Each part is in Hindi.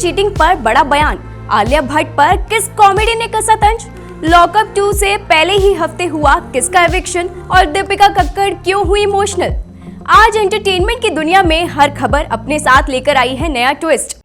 चीटिंग पर बड़ा बयान, आलिया भट्ट पर किस कॉमेडी ने कसा तंज, लॉकअप 2 से पहले ही हफ्ते हुआ किसका एविक्शन और दीपिका कक्कड़ क्यों हुई इमोशनल। आज एंटरटेनमेंट की दुनिया में हर खबर अपने साथ लेकर आई है नया ट्विस्ट।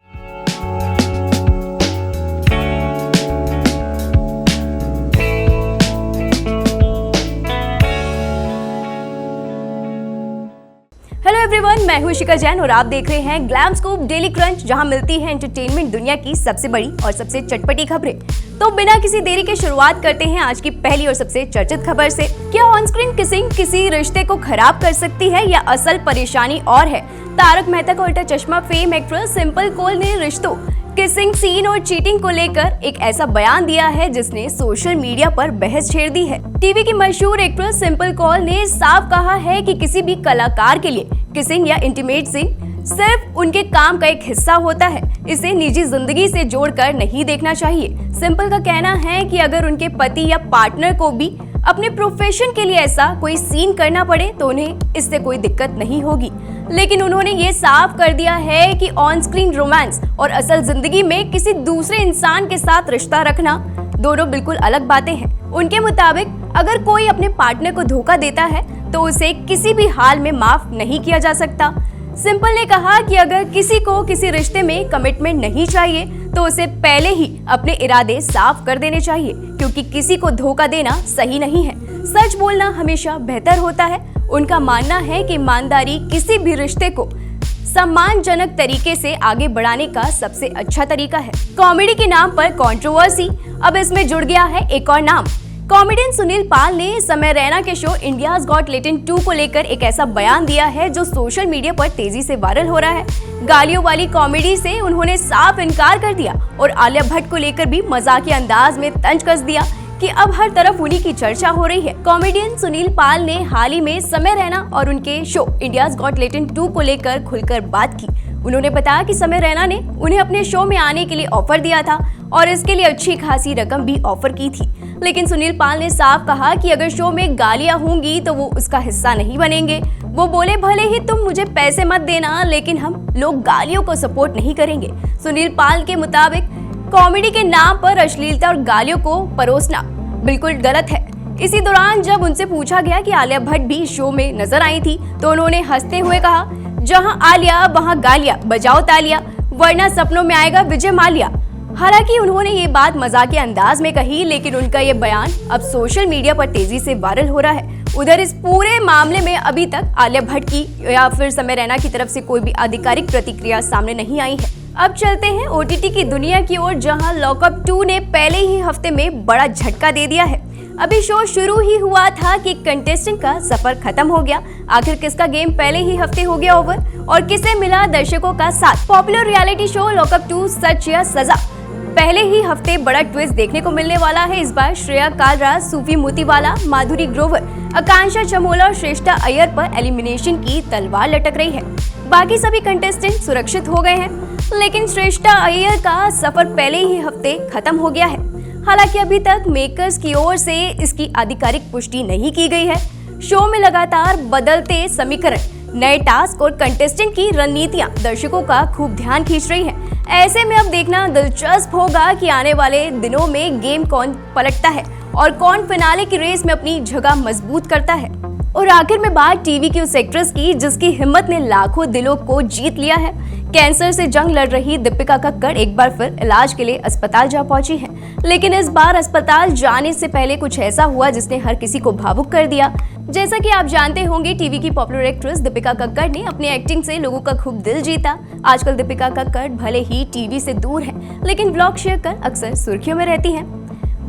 हेलो एवरीवन, मैं हूं शिखा जैन और आप देख रहे हैं ग्लैम स्कूप डेली क्रंच, जहां मिलती है एंटरटेनमेंट दुनिया की सबसे बड़ी और सबसे चटपटी खबरें। तो बिना किसी देरी के शुरुआत करते हैं आज की पहली और सबसे चर्चित खबर से। क्या ऑन स्क्रीन किसिंग किसी रिश्ते को खराब कर सकती है या असल परेशानी और है? तारक मेहता का उल्टा चश्मा फेम एक्ट्रेस सिंपल कौल ने रिश्तों, किसिंग सीन और चीटिंग को लेकर एक ऐसा बयान दिया है जिसने सोशल मीडिया पर बहस छेड़ दी है। टीवी की मशहूर एक्ट्रेस सिंपल कौल ने साफ कहा है कि किसी भी कलाकार के लिए किसिंग या इंटीमेट सीन सिर्फ उनके काम का एक हिस्सा होता है, इसे निजी जिंदगी से जोड़कर नहीं देखना चाहिए। सिंपल का कहना है कि अगर उनके पति या पार्टनर को भी अपने प्रोफेशन के लिए ऐसा कोई सीन करना पड़े तो उन्हें इससे कोई दिक्कत नहीं होगी, लेकिन उन्होंने ये साफ कर दिया है कि ऑन स्क्रीन रोमांस और असल जिंदगी में किसी दूसरे इंसान के साथ रिश्ता रखना दोनों बिल्कुल अलग बातें हैं। उनके मुताबिक अगर कोई अपने पार्टनर को धोखा देता है तो उसे किसी भी हाल में माफ नहीं किया जा सकता। सिंपल ने कहा कि अगर किसी को किसी रिश्ते में कमिटमेंट नहीं चाहिए तो उसे पहले ही अपने इरादे साफ कर देने चाहिए, क्योंकि किसी को धोखा देना सही नहीं है। सच बोलना हमेशा बेहतर होता है। उनका मानना है कि ईमानदारी किसी भी रिश्ते को सम्मानजनक तरीके से आगे बढ़ाने का सबसे अच्छा तरीका है। कॉमेडी के नाम पर कंट्रोवर्सी, अब इसमें जुड़ गया है एक और नाम। कॉमेडियन सुनील पाल ने समय रैना के शो इंडियाज गॉट टैलेंट 2 को लेकर एक ऐसा बयान दिया है जो सोशल मीडिया पर तेजी से वायरल हो रहा है। गालियों वाली कॉमेडी से उन्होंने साफ इनकार कर दिया और आलिया भट्ट को लेकर भी मजाकिया अंदाज में तंज कस दिया कि अब हर तरफ उन्हीं की चर्चा हो रही है। कॉमेडियन सुनील पाल ने हाल ही में समय रैना और उनके शो इंडियाज गॉट टैलेंट 2 को लेकर खुलकर बात की। उन्होंने बताया कि समय रैना ने उन्हें अपने शो में आने के लिए ऑफर दिया था और इसके लिए अच्छी खासी रकम भी ऑफर की थी, लेकिन सुनील पाल ने साफ कहा कि अगर शो में गालियां होंगी तो वो उसका हिस्सा नहीं बनेंगे। वो बोले, भले ही तुम मुझे पैसे मत देना, लेकिन हम लोग गालियों को सपोर्ट नहीं करेंगे। सुनील पाल के मुताबिक कॉमेडी के नाम पर अश्लीलता और गालियों को परोसना बिल्कुल गलत है। इसी दौरान जब उनसे पूछा गया कि आलिया भट्ट भी शो में नजर आई थी तो उन्होंने हंसते हुए कहा, जहां आलिया वहां गालियां, बजाओ तालियां, वरना सपनों में आएगा विजय माल्या। हालांकि उन्होंने ये बात मजाकिया अंदाज में कही, लेकिन उनका ये बयान अब सोशल मीडिया पर तेजी से वायरल हो रहा है। उधर इस पूरे मामले में अभी तक आलिया भट्ट की या फिर समय रैना की तरफ से कोई भी आधिकारिक प्रतिक्रिया सामने नहीं आई है। अब चलते हैं ओटीटी की दुनिया की ओर, जहां लॉकअप 2 ने पहले ही हफ्ते में बड़ा झटका दे दिया है। अभी शो शुरू ही हुआ था कि कंटेस्टेंट का सफर खत्म हो गया। आखिर किसका गेम पहले ही हफ्ते हो गया ओवर और किसे मिला दर्शकों का साथ? पॉपुलर रियलिटी शो लॉकअप 2 सच या सजा, पहले ही हफ्ते बड़ा ट्विस्ट देखने को मिलने वाला है। इस बार श्रेया कालराज, सूफी मोतीवाला, माधुरी ग्रोवर, आकांक्षा चमोला और श्रेष्ठा अय्यर पर एलिमिनेशन की तलवार लटक रही है। बाकी सभी कंटेस्टेंट सुरक्षित हो गए हैं, लेकिन श्रेष्ठा अय्यर का सफर पहले ही हफ्ते खत्म हो गया है। हालांकि अभी तक मेकर्स की ओर से इसकी आधिकारिक पुष्टि नहीं की गई है। शो में लगातार बदलते समीकरण, नए टास्क और कंटेस्टेंट की रणनीतियां दर्शकों का खूब ध्यान खींच रही हैं। ऐसे में अब देखना दिलचस्प होगा कि आने वाले दिनों में गेम कौन पलटता है और कौन फिनाले की रेस में अपनी जगह मजबूत करता है। और आखिर में बात टीवी की उस एक्ट्रेस की जिसकी हिम्मत ने लाखों दिलों को जीत लिया है। कैंसर से जंग लड़ रही दीपिका कक्कड़ एक बार फिर इलाज के लिए अस्पताल जा पहुंची है, लेकिन इस बार अस्पताल जाने से पहले कुछ ऐसा हुआ जिसने हर किसी को भावुक कर दिया। जैसा कि आप जानते होंगे, टीवी की पॉपुलर एक्ट्रेस दीपिका कक्कड़ ने अपनी एक्टिंग से लोगों का खूब दिल जीता। आजकल दीपिका कक्कड़ भले ही टीवी से दूर हैं, लेकिन व्लॉग शेयर कर अक्सर सुर्खियों में रहती हैं।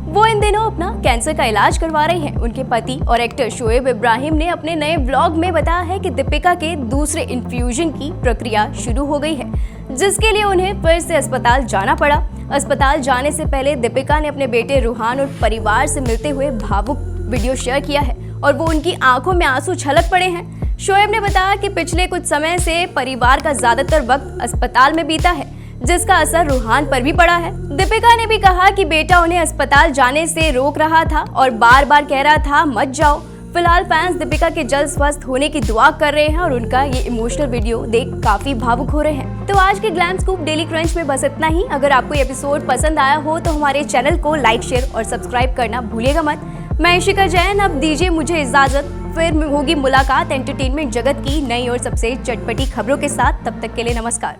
वो इन दिनों अपना कैंसर का इलाज करवा रही हैं। उनके पति और एक्टर शोएब इब्राहिम ने अपने नए व्लॉग में बताया है कि दीपिका के दूसरे इन्फ्यूजन की प्रक्रिया शुरू हो गई है, जिसके लिए उन्हें फिर से अस्पताल जाना पड़ा। अस्पताल जाने से पहले दीपिका ने अपने बेटे रूहान और परिवार से मिलते हुए भावुक वीडियो शेयर किया है और वो उनकी आंखों में आंसू छलक पड़े हैं। शोएब ने बताया कि पिछले कुछ समय से परिवार का ज्यादातर वक्त अस्पताल में बीता है, जिसका असर रूहान पर भी पड़ा है। दीपिका ने भी कहा कि बेटा उन्हें अस्पताल जाने से रोक रहा था और बार बार कह रहा था मत जाओ, फिलहाल फैंस दीपिका के जल्द स्वस्थ होने की दुआ कर रहे हैं और उनका ये इमोशनल वीडियो देख काफी भावुक हो रहे हैं। तो आज के ग्लैम स्कूप डेली क्रंच में बस इतना ही। अगर आपको ये एपिसोड पसंद आया हो तो हमारे चैनल को लाइक, शेयर और सब्सक्राइब करना भूलिएगा मत। मैं इशिका जैन अब दीजिए मुझे इजाजत, फिर होगी मुलाकात एंटरटेनमेंट जगत की नई और सबसे चटपटी खबरों के साथ। तब तक के लिए नमस्कार।